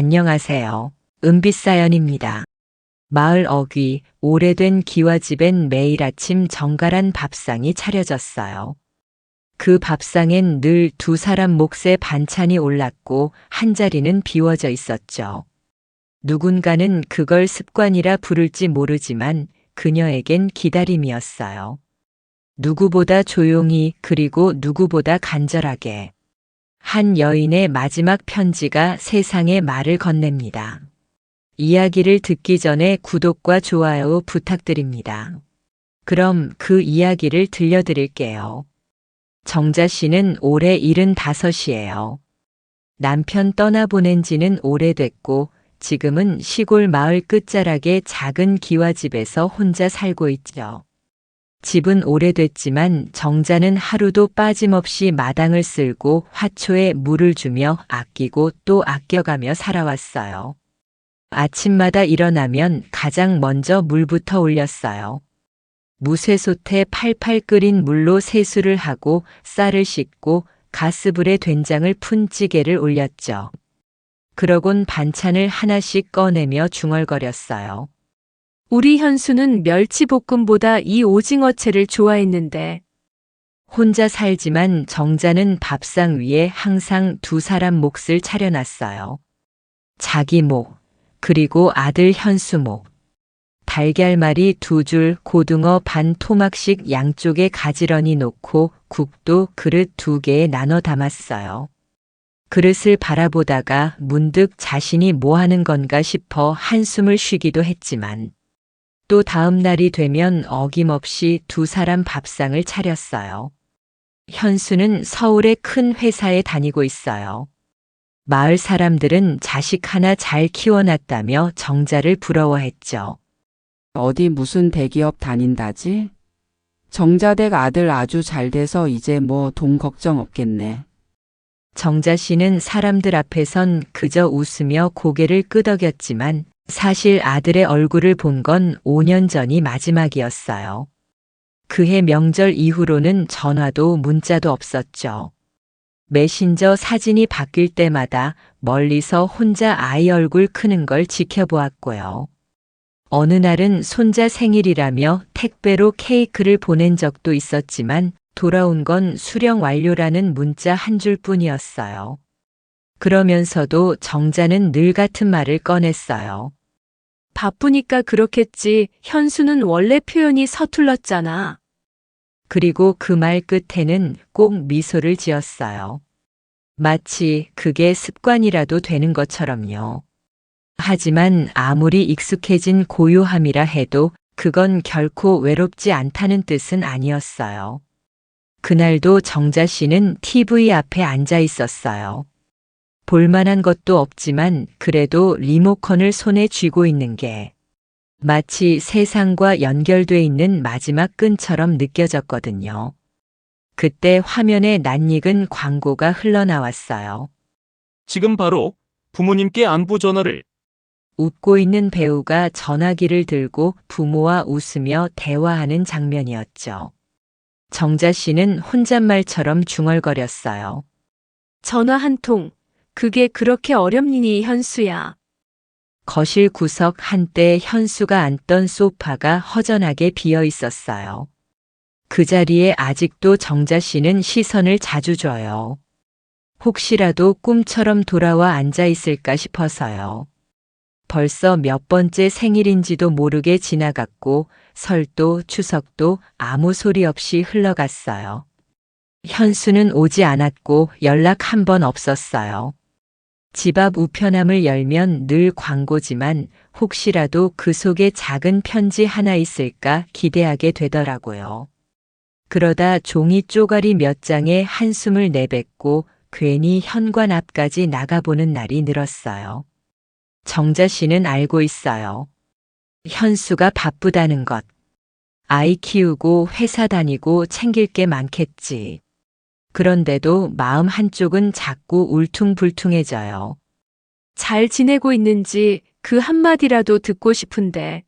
안녕하세요. 은빛사연입니다. 마을 어귀, 오래된 기와집엔 매일 아침 정갈한 밥상이 차려졌어요. 그 밥상엔 늘 두 사람 몫의 반찬이 올랐고 한 자리는 비워져 있었죠. 누군가는 그걸 습관이라 부를지 모르지만 그녀에겐 기다림이었어요. 누구보다 조용히 그리고 누구보다 간절하게. 한 여인의 마지막 편지가 세상에 말을 건넵니다. 이야기를 듣기 전에 구독과 좋아요 부탁드립니다. 그럼 그 이야기를 들려드릴게요. 정자 씨는 올해 75이에요. 남편 떠나보낸 지는 오래됐고 지금은 시골 마을 끝자락의 작은 기와집에서 혼자 살고 있죠. 집은 오래됐지만 정자는 하루도 빠짐없이 마당을 쓸고 화초에 물을 주며 아끼고 또 아껴가며 살아왔어요. 아침마다 일어나면 가장 먼저 물부터 올렸어요. 무쇠솥에 팔팔 끓인 물로 세수를 하고 쌀을 씻고 가스불에 된장을 푼 찌개를 올렸죠. 그러곤 반찬을 하나씩 꺼내며 중얼거렸어요. 우리 현수는 멸치볶음보다 이 오징어채를 좋아했는데. 혼자 살지만 정자는 밥상 위에 항상 두 사람 몫을 차려놨어요. 자기 목, 그리고 아들 현수 목. 달걀말이 2줄, 고등어 반 토막씩 양쪽에 가지런히 놓고 국도 그릇 2개에 나눠 담았어요. 그릇을 바라보다가 문득 자신이 뭐 하는 건가 싶어 한숨을 쉬기도 했지만 또 다음 날이 되면 어김없이 두 사람 밥상을 차렸어요. 현수는 서울의 큰 회사에 다니고 있어요. 마을 사람들은 자식 하나 잘 키워놨다며 정자를 부러워했죠. 어디 무슨 대기업 다닌다지? 정자댁 아들 아주 잘 돼서 이제 뭐 돈 걱정 없겠네. 정자 씨는 사람들 앞에선 그저 웃으며 고개를 끄덕였지만 사실 아들의 얼굴을 본 건 5년 전이 마지막이었어요. 그해 명절 이후로는 전화도 문자도 없었죠. 메신저 사진이 바뀔 때마다 멀리서 혼자 아이 얼굴 크는 걸 지켜보았고요. 어느 날은 손자 생일이라며 택배로 케이크를 보낸 적도 있었지만 돌아온 건 수령 완료라는 문자 한 줄뿐이었어요. 그러면서도 정자는 늘 같은 말을 꺼냈어요. 바쁘니까 그렇겠지. 현수는 원래 표현이 서툴렀잖아. 그리고 그 말 끝에는 꼭 미소를 지었어요. 마치 그게 습관이라도 되는 것처럼요. 하지만 아무리 익숙해진 고요함이라 해도 그건 결코 외롭지 않다는 뜻은 아니었어요. 그날도 정자 씨는 TV 앞에 앉아 있었어요. 볼만한 것도 없지만 그래도 리모컨을 손에 쥐고 있는 게 마치 세상과 연결돼 있는 마지막 끈처럼 느껴졌거든요. 그때 화면에 낯익은 광고가 흘러나왔어요. 지금 바로 부모님께 안부 전화를. 웃고 있는 배우가 전화기를 들고 부모와 웃으며 대화하는 장면이었죠. 정자 씨는 혼잣말처럼 중얼거렸어요. 전화 한 통. 그게 그렇게 어렵니, 현수야. 거실 구석 한때 현수가 앉던 소파가 허전하게 비어 있었어요. 그 자리에 아직도 정자 씨는 시선을 자주 줘요. 혹시라도 꿈처럼 돌아와 앉아 있을까 싶어서요. 벌써 몇 번째 생일인지도 모르게 지나갔고 설도 추석도 아무 소리 없이 흘러갔어요. 현수는 오지 않았고 연락 한 번 없었어요. 집 앞 우편함을 열면 늘 광고지만 혹시라도 그 속에 작은 편지 하나 있을까 기대하게 되더라고요. 그러다 종이 쪼가리 몇 장에 한숨을 내뱉고 괜히 현관 앞까지 나가보는 날이 늘었어요. 정자 씨는 알고 있어요. 현수가 바쁘다는 것. 아이 키우고 회사 다니고 챙길 게 많겠지. 그런데도 마음 한쪽은 자꾸 울퉁불퉁해져요. 잘 지내고 있는지 그 한마디라도 듣고 싶은데.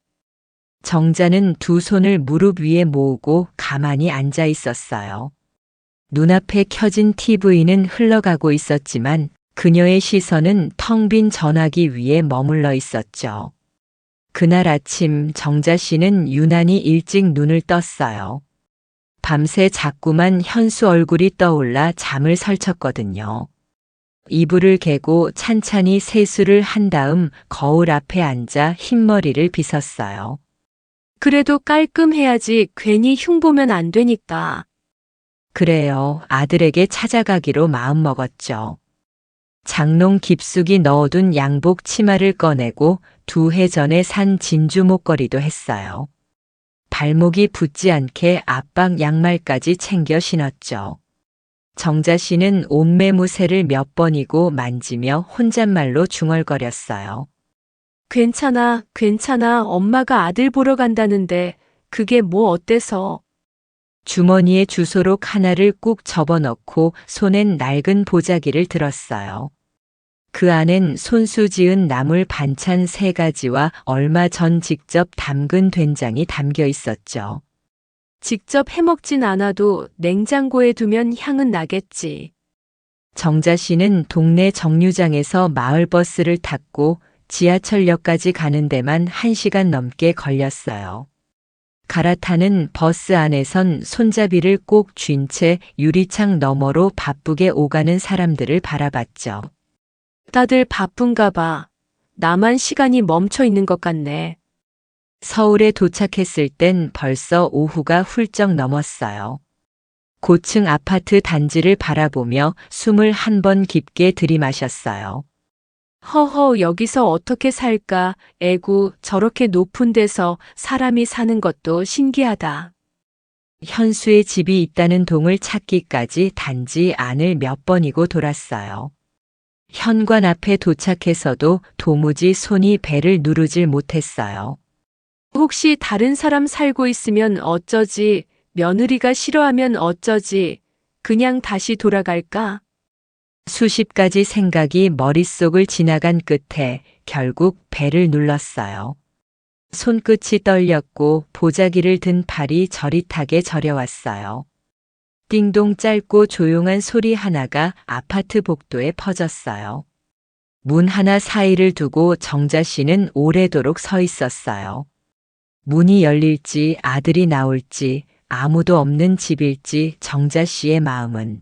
정자는 두 손을 무릎 위에 모으고 가만히 앉아 있었어요. 눈앞에 켜진 TV는 흘러가고 있었지만 그녀의 시선은 텅 빈 전화기 위에 머물러 있었죠. 그날 아침 정자 씨는 유난히 일찍 눈을 떴어요. 밤새 자꾸만 현수 얼굴이 떠올라 잠을 설쳤거든요. 이불을 개고 찬찬히 세수를 한 다음 거울 앞에 앉아 흰머리를 빗었어요. 그래도 깔끔해야지 괜히 흉보면 안 되니까. 그래요. 아들에게 찾아가기로 마음먹었죠. 장롱 깊숙이 넣어둔 양복 치마를 꺼내고 2해 전에 산 진주 목걸이도 했어요. 발목이 붓지 않게 압박 양말까지 챙겨 신었죠. 정자 씨는 옷매무새를 몇 번이고 만지며 혼잣말로 중얼거렸어요. 괜찮아, 괜찮아. 엄마가 아들 보러 간다는데 그게 뭐 어때서? 주머니에 주소록 하나를 꾹 접어넣고 손엔 낡은 보자기를 들었어요. 그 안엔 손수 지은 나물 반찬 3가지와 얼마 전 직접 담근 된장이 담겨 있었죠. 직접 해먹진 않아도 냉장고에 두면 향은 나겠지. 정자 씨는 동네 정류장에서 마을버스를 탔고 지하철역까지 가는 데만 1시간 넘게 걸렸어요. 갈아타는 버스 안에선 손잡이를 꼭 쥔 채 유리창 너머로 바쁘게 오가는 사람들을 바라봤죠. 다들 바쁜가 봐. 나만 시간이 멈춰 있는 것 같네. 서울에 도착했을 땐 벌써 오후가 훌쩍 넘었어요. 고층 아파트 단지를 바라보며 숨을 한 번 깊게 들이마셨어요. 허허, 여기서 어떻게 살까? 에구, 저렇게 높은 데서 사람이 사는 것도 신기하다. 현수의 집이 있다는 동을 찾기까지 단지 안을 몇 번이고 돌았어요. 현관 앞에 도착해서도 도무지 손이 배를 누르질 못했어요. 혹시 다른 사람 살고 있으면 어쩌지? 며느리가 싫어하면 어쩌지? 그냥 다시 돌아갈까? 수십 가지 생각이 머릿속을 지나간 끝에 결국 배를 눌렀어요. 손끝이 떨렸고 보자기를 든 팔이 저릿하게 저려왔어요. 띵동 짧고 조용한 소리 하나가 아파트 복도에 퍼졌어요. 문 하나 사이를 두고 정자 씨는 오래도록 서 있었어요. 문이 열릴지 아들이 나올지 아무도 없는 집일지 정자 씨의 마음은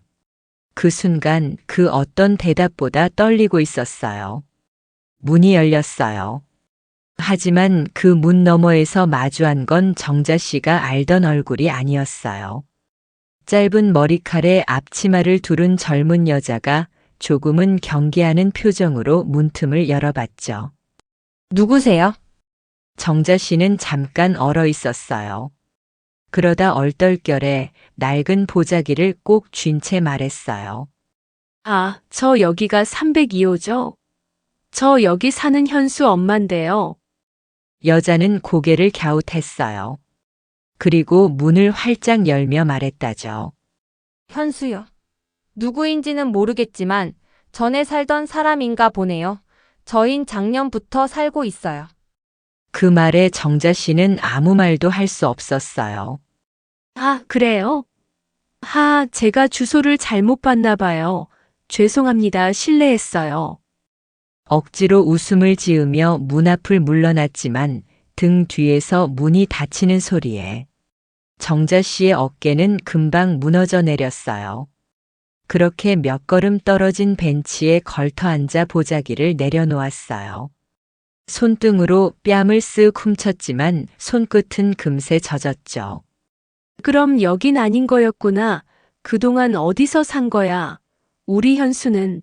그 순간 그 어떤 대답보다 떨리고 있었어요. 문이 열렸어요. 하지만 그 문 너머에서 마주한 건 정자 씨가 알던 얼굴이 아니었어요. 짧은 머리칼에 앞치마를 두른 젊은 여자가 조금은 경계하는 표정으로 문틈을 열어봤죠. 누구세요? 정자 씨는 잠깐 얼어 있었어요. 그러다 얼떨결에 낡은 보자기를 꼭 쥔 채 말했어요. 아, 저 여기가 302호죠? 저 여기 사는 현수 엄만데요. 여자는 고개를 갸웃했어요. 그리고 문을 활짝 열며 말했다죠. 현수요. 누구인지는 모르겠지만 전에 살던 사람인가 보네요. 저흰 작년부터 살고 있어요. 그 말에 정자 씨는 아무 말도 할 수 없었어요. 아, 그래요? 제가 주소를 잘못 봤나 봐요. 죄송합니다. 실례했어요. 억지로 웃음을 지으며 문 앞을 물러났지만 등 뒤에서 문이 닫히는 소리에 정자 씨의 어깨는 금방 무너져 내렸어요. 그렇게 몇 걸음 떨어진 벤치에 걸터 앉아 보자기를 내려놓았어요. 손등으로 뺨을 쓱 훔쳤지만 손끝은 금세 젖었죠. 그럼 여긴 아닌 거였구나. 그동안 어디서 산 거야? 우리 현수는.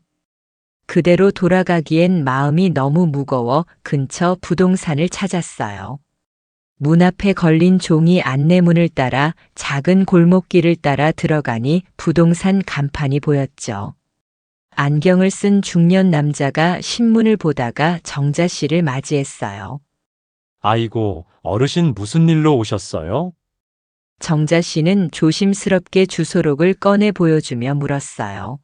그대로 돌아가기엔 마음이 너무 무거워 근처 부동산을 찾았어요. 문 앞에 걸린 종이 안내문을 따라 작은 골목길을 따라 들어가니 부동산 간판이 보였죠. 안경을 쓴 중년 남자가 신문을 보다가 정자 씨를 맞이했어요. 아이고, 어르신 무슨 일로 오셨어요? 정자 씨는 조심스럽게 주소록을 꺼내 보여주며 물었어요.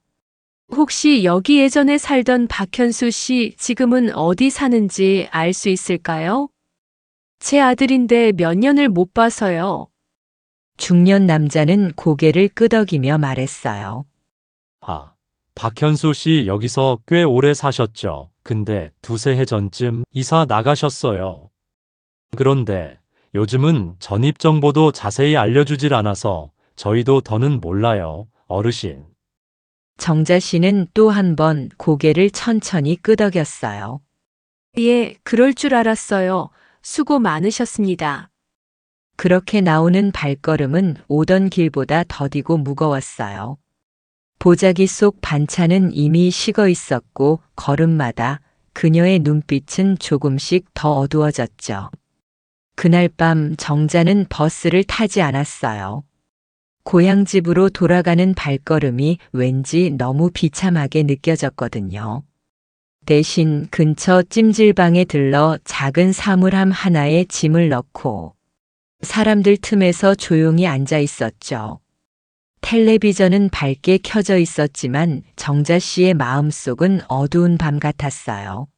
혹시 여기 예전에 살던 박현수 씨 지금은 어디 사는지 알 수 있을까요? 제 아들인데 몇 년을 못 봐서요. 중년 남자는 고개를 끄덕이며 말했어요. 아, 박현수 씨 여기서 꽤 오래 사셨죠? 근데 두세 해 전쯤 이사 나가셨어요. 그런데 요즘은 전입 정보도 자세히 알려주질 않아서 저희도 더는 몰라요, 어르신. 정자 씨는 또 한 번 고개를 천천히 끄덕였어요. 예, 그럴 줄 알았어요. 수고 많으셨습니다. 그렇게 나오는 발걸음은 오던 길보다 더디고 무거웠어요. 보자기 속 반찬은 이미 식어 있었고 걸음마다 그녀의 눈빛은 조금씩 더 어두워졌죠. 그날 밤 정자는 버스를 타지 않았어요. 고향집으로 돌아가는 발걸음이 왠지 너무 비참하게 느껴졌거든요. 대신 근처 찜질방에 들러 작은 사물함 하나에 짐을 넣고 사람들 틈에서 조용히 앉아 있었죠. 텔레비전은 밝게 켜져 있었지만 정자 씨의 마음속은 어두운 밤 같았어요.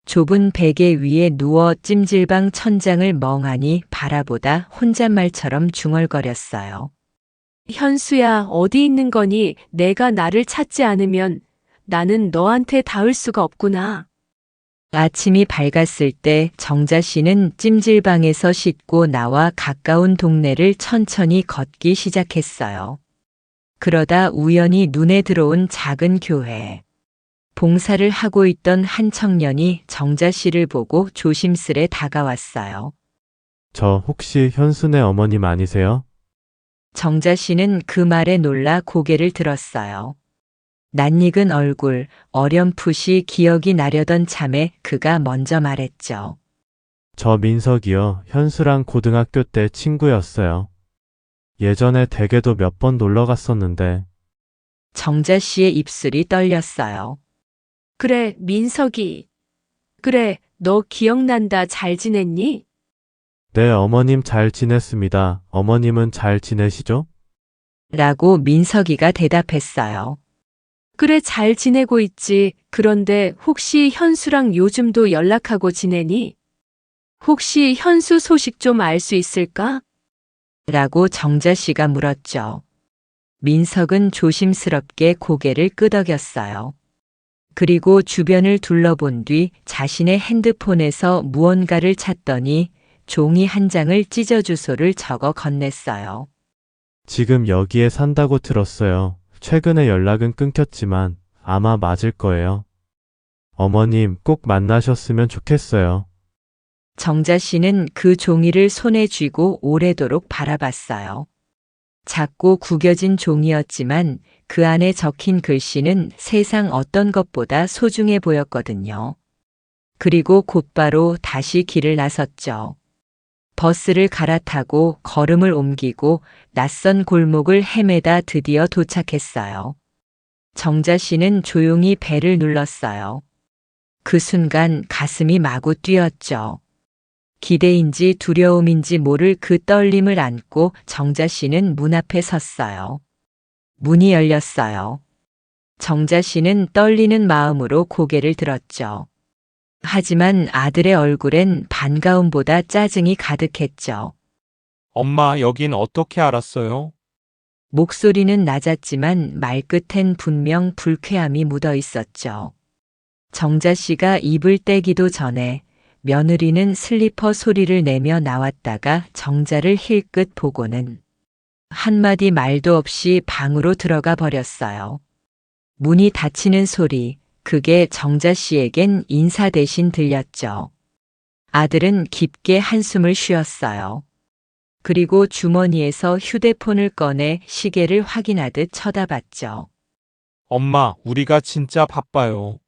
좁은 베개 위에 누워 찜질방 천장을 멍하니 바라보다 혼잣말처럼 중얼거렸어요. 현수야, 어디 있는 거니? 내가 나를 찾지 않으면 나는 너한테 닿을 수가 없구나. 아침이 밝았을 때 정자 씨는 찜질방에서 씻고 나와 가까운 동네를 천천히 걷기 시작했어요. 그러다 우연히 눈에 들어온 작은 교회. 봉사를 하고 있던 한 청년이 정자 씨를 보고 조심스레 다가왔어요. 저 혹시 현순의 어머님 아니세요? 정자 씨는 그 말에 놀라 고개를 들었어요. 낯익은 얼굴, 어렴풋이 기억이 나려던 참에 그가 먼저 말했죠. 저 민석이요. 현수랑 고등학교 때 친구였어요. 예전에 댁에도 몇 번 놀러 갔었는데 정자 씨의 입술이 떨렸어요. 그래, 민석이. 그래, 너 기억난다. 잘 지냈니? 네, 어머님 잘 지냈습니다. 어머님은 잘 지내시죠? 라고 민석이가 대답했어요. 그래, 잘 지내고 있지. 그런데 혹시 현수랑 요즘도 연락하고 지내니? 혹시 현수 소식 좀 알 수 있을까? 라고 정자 씨가 물었죠. 민석은 조심스럽게 고개를 끄덕였어요. 그리고 주변을 둘러본 뒤 자신의 핸드폰에서 무언가를 찾더니 종이 한 장을 찢어 주소를 적어 건넸어요. 지금 여기에 산다고 들었어요. 최근에 연락은 끊겼지만 아마 맞을 거예요. 어머님 꼭 만나셨으면 좋겠어요. 정자 씨는 그 종이를 손에 쥐고 오래도록 바라봤어요. 작고 구겨진 종이었지만 그 안에 적힌 글씨는 세상 어떤 것보다 소중해 보였거든요. 그리고 곧바로 다시 길을 나섰죠. 버스를 갈아타고 걸음을 옮기고 낯선 골목을 헤매다 드디어 도착했어요. 정자 씨는 조용히 배를 눌렀어요. 그 순간 가슴이 마구 뛰었죠. 기대인지 두려움인지 모를 그 떨림을 안고 정자 씨는 문 앞에 섰어요. 문이 열렸어요. 정자 씨는 떨리는 마음으로 고개를 들었죠. 하지만 아들의 얼굴엔 반가움보다 짜증이 가득했죠. 엄마, 여긴 어떻게 알았어요? 목소리는 낮았지만 말끝엔 분명 불쾌함이 묻어 있었죠. 정자 씨가 입을 떼기도 전에 며느리는 슬리퍼 소리를 내며 나왔다가 정자를 힐끗 보고는 한마디 말도 없이 방으로 들어가 버렸어요. 문이 닫히는 소리, 그게 정자 씨에겐 인사 대신 들렸죠. 아들은 깊게 한숨을 쉬었어요. 그리고 주머니에서 휴대폰을 꺼내 시계를 확인하듯 쳐다봤죠. 엄마, 우리가 진짜 바빠요.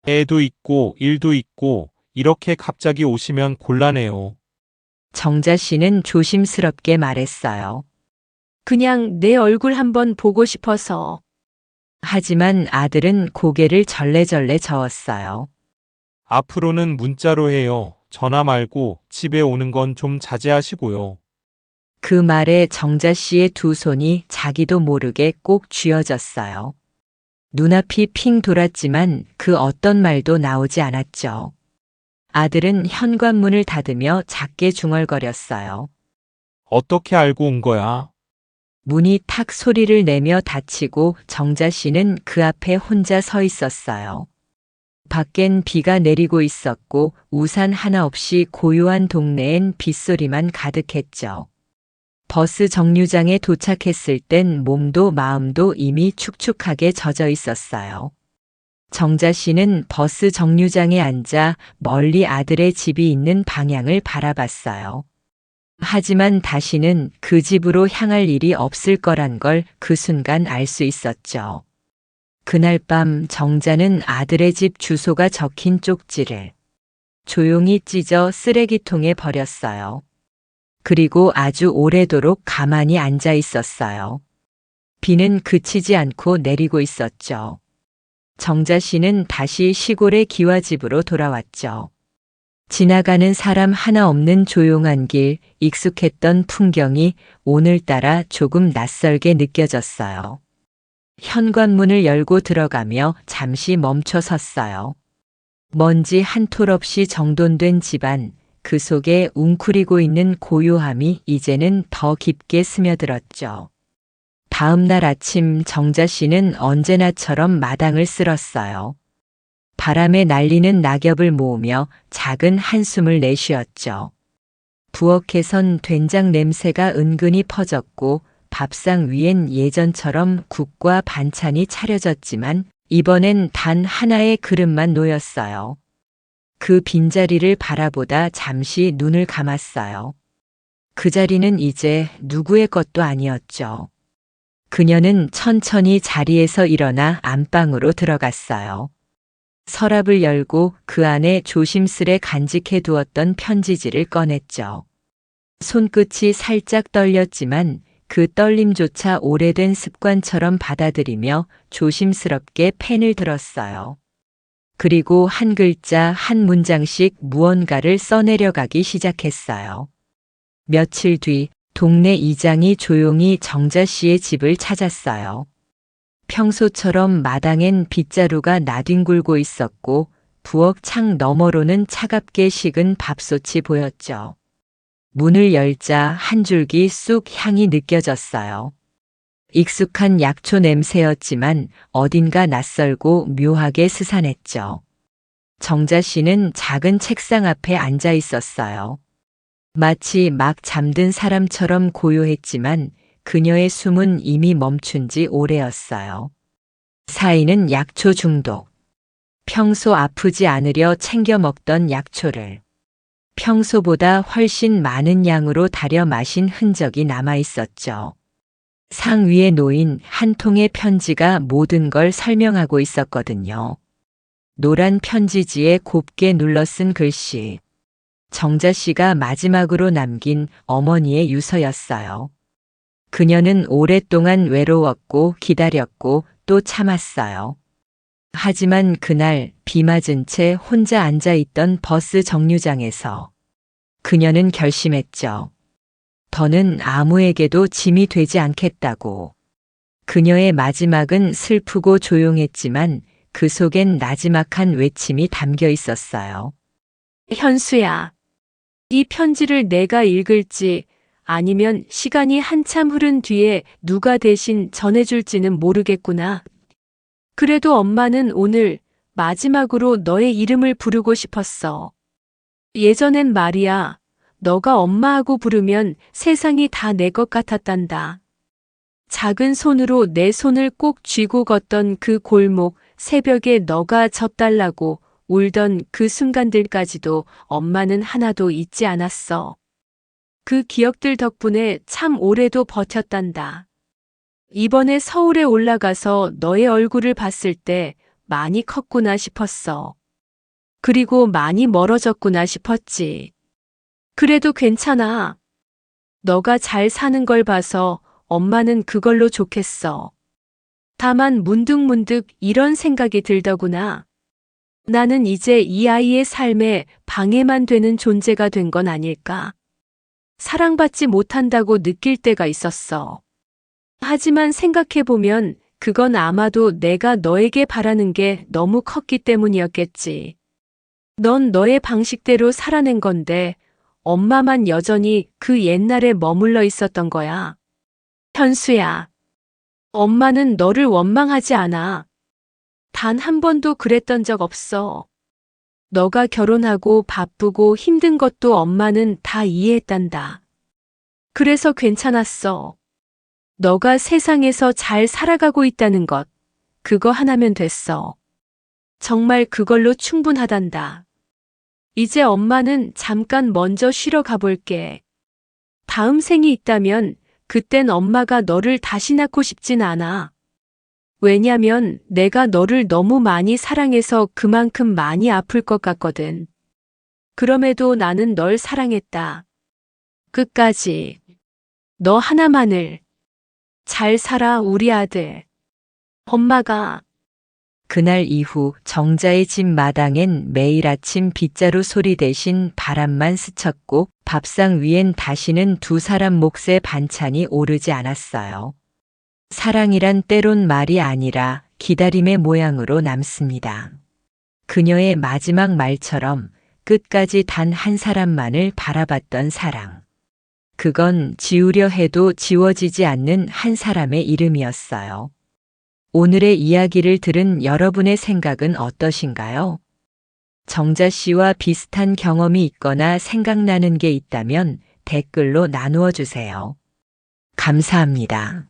애도 있고 일도 있고 이렇게 갑자기 오시면 곤란해요. 정자 씨는 조심스럽게 말했어요. 그냥 내 얼굴 한번 보고 싶어서. 하지만 아들은 고개를 절레절레 저었어요. 앞으로는 문자로 해요. 전화 말고 집에 오는 건 좀 자제하시고요. 그 말에 정자 씨의 두 손이 자기도 모르게 꼭 쥐어졌어요. 눈앞이 핑 돌았지만 그 어떤 말도 나오지 않았죠. 아들은 현관문을 닫으며 작게 중얼거렸어요. 어떻게 알고 온 거야? 문이 탁 소리를 내며 닫히고 정자 씨는 그 앞에 혼자 서 있었어요. 밖엔 비가 내리고 있었고 우산 하나 없이 고요한 동네엔 빗소리만 가득했죠. 버스 정류장에 도착했을 땐 몸도 마음도 이미 축축하게 젖어 있었어요. 정자 씨는 버스 정류장에 앉아 멀리 아들의 집이 있는 방향을 바라봤어요. 하지만 다시는 그 집으로 향할 일이 없을 거란 걸 그 순간 알 수 있었죠. 그날 밤 정자는 아들의 집 주소가 적힌 쪽지를 조용히 찢어 쓰레기통에 버렸어요. 그리고 아주 오래도록 가만히 앉아 있었어요. 비는 그치지 않고 내리고 있었죠. 정자 씨는 다시 시골의 기와집으로 돌아왔죠. 지나가는 사람 하나 없는 조용한 길, 익숙했던 풍경이 오늘따라 조금 낯설게 느껴졌어요. 현관문을 열고 들어가며 잠시 멈춰 섰어요. 먼지 한 톨 없이 정돈된 집안, 그 속에 웅크리고 있는 고요함이 이제는 더 깊게 스며들었죠. 다음 날 아침 정자 씨는 언제나처럼 마당을 쓸었어요. 바람에 날리는 낙엽을 모으며 작은 한숨을 내쉬었죠. 부엌에선 된장 냄새가 은근히 퍼졌고 밥상 위엔 예전처럼 국과 반찬이 차려졌지만 이번엔 단 하나의 그릇만 놓였어요. 그 빈자리를 바라보다 잠시 눈을 감았어요. 그 자리는 이제 누구의 것도 아니었죠. 그녀는 천천히 자리에서 일어나 안방으로 들어갔어요. 서랍을 열고 그 안에 조심스레 간직해 두었던 편지지를 꺼냈죠. 손끝이 살짝 떨렸지만 그 떨림조차 오래된 습관처럼 받아들이며 조심스럽게 펜을 들었어요. 그리고 한 글자 한 문장씩 무언가를 써내려가기 시작했어요. 며칠 뒤 동네 이장이 조용히 정자 씨의 집을 찾았어요. 평소처럼 마당엔 빗자루가 나뒹굴고 있었고 부엌 창 너머로는 차갑게 식은 밥솥이 보였죠. 문을 열자 한 줄기 쑥 향이 느껴졌어요. 익숙한 약초 냄새였지만 어딘가 낯설고 묘하게 스산했죠. 정자 씨는 작은 책상 앞에 앉아 있었어요. 마치 막 잠든 사람처럼 고요했지만 그녀의 숨은 이미 멈춘 지 오래였어요. 사인은 약초 중독. 평소 아프지 않으려 챙겨 먹던 약초를 평소보다 훨씬 많은 양으로 달여 마신 흔적이 남아 있었죠. 상 위에 놓인 한 통의 편지가 모든 걸 설명하고 있었거든요. 노란 편지지에 곱게 눌러 쓴 글씨. 정자 씨가 마지막으로 남긴 어머니의 유서였어요. 그녀는 오랫동안 외로웠고 기다렸고 또 참았어요. 하지만 그날 비 맞은 채 혼자 앉아 있던 버스 정류장에서 그녀는 결심했죠. 더는 아무에게도 짐이 되지 않겠다고. 그녀의 마지막은 슬프고 조용했지만 그 속엔 나지막한 외침이 담겨 있었어요. 현수야, 이 편지를 내가 읽을지 아니면 시간이 한참 흐른 뒤에 누가 대신 전해줄지는 모르겠구나. 그래도 엄마는 오늘 마지막으로 너의 이름을 부르고 싶었어. 예전엔 말이야, 너가 엄마하고 부르면 세상이 다 내 것 같았단다. 작은 손으로 내 손을 꼭 쥐고 걷던 그 골목, 새벽에 너가 젖달라고 울던 그 순간들까지도 엄마는 하나도 잊지 않았어. 그 기억들 덕분에 참 오래도 버텼단다. 이번에 서울에 올라가서 너의 얼굴을 봤을 때 많이 컸구나 싶었어. 그리고 많이 멀어졌구나 싶었지. 그래도 괜찮아. 너가 잘 사는 걸 봐서 엄마는 그걸로 좋겠어. 다만 문득문득 이런 생각이 들더구나. 나는 이제 이 아이의 삶에 방해만 되는 존재가 된 건 아닐까. 사랑받지 못한다고 느낄 때가 있었어. 하지만 생각해보면 그건 아마도 내가 너에게 바라는 게 너무 컸기 때문이었겠지. 넌 너의 방식대로 살아낸 건데 엄마만 여전히 그 옛날에 머물러 있었던 거야. 현수야. 엄마는 너를 원망하지 않아. 단 한 번도 그랬던 적 없어. 너가 결혼하고 바쁘고 힘든 것도 엄마는 다 이해했단다. 그래서 괜찮았어. 너가 세상에서 잘 살아가고 있다는 것, 그거 하나면 됐어. 정말 그걸로 충분하단다. 이제 엄마는 잠깐 먼저 쉬러 가볼게. 다음 생이 있다면 그땐 엄마가 너를 다시 낳고 싶진 않아. 왜냐면 내가 너를 너무 많이 사랑해서 그만큼 많이 아플 것 같거든. 그럼에도 나는 널 사랑했다. 끝까지. 너 하나만을. 잘 살아, 우리 아들. 엄마가. 그날 이후 정자의 집 마당엔 매일 아침 빗자루 소리 대신 바람만 스쳤고 밥상 위엔 다시는 두 사람 몫의 반찬이 오르지 않았어요. 사랑이란 때론 말이 아니라 기다림의 모양으로 남습니다. 그녀의 마지막 말처럼 끝까지 단 한 사람만을 바라봤던 사랑. 그건 지우려 해도 지워지지 않는 한 사람의 이름이었어요. 오늘의 이야기를 들은 여러분의 생각은 어떠신가요? 정자 씨와 비슷한 경험이 있거나 생각나는 게 있다면 댓글로 나누어 주세요. 감사합니다.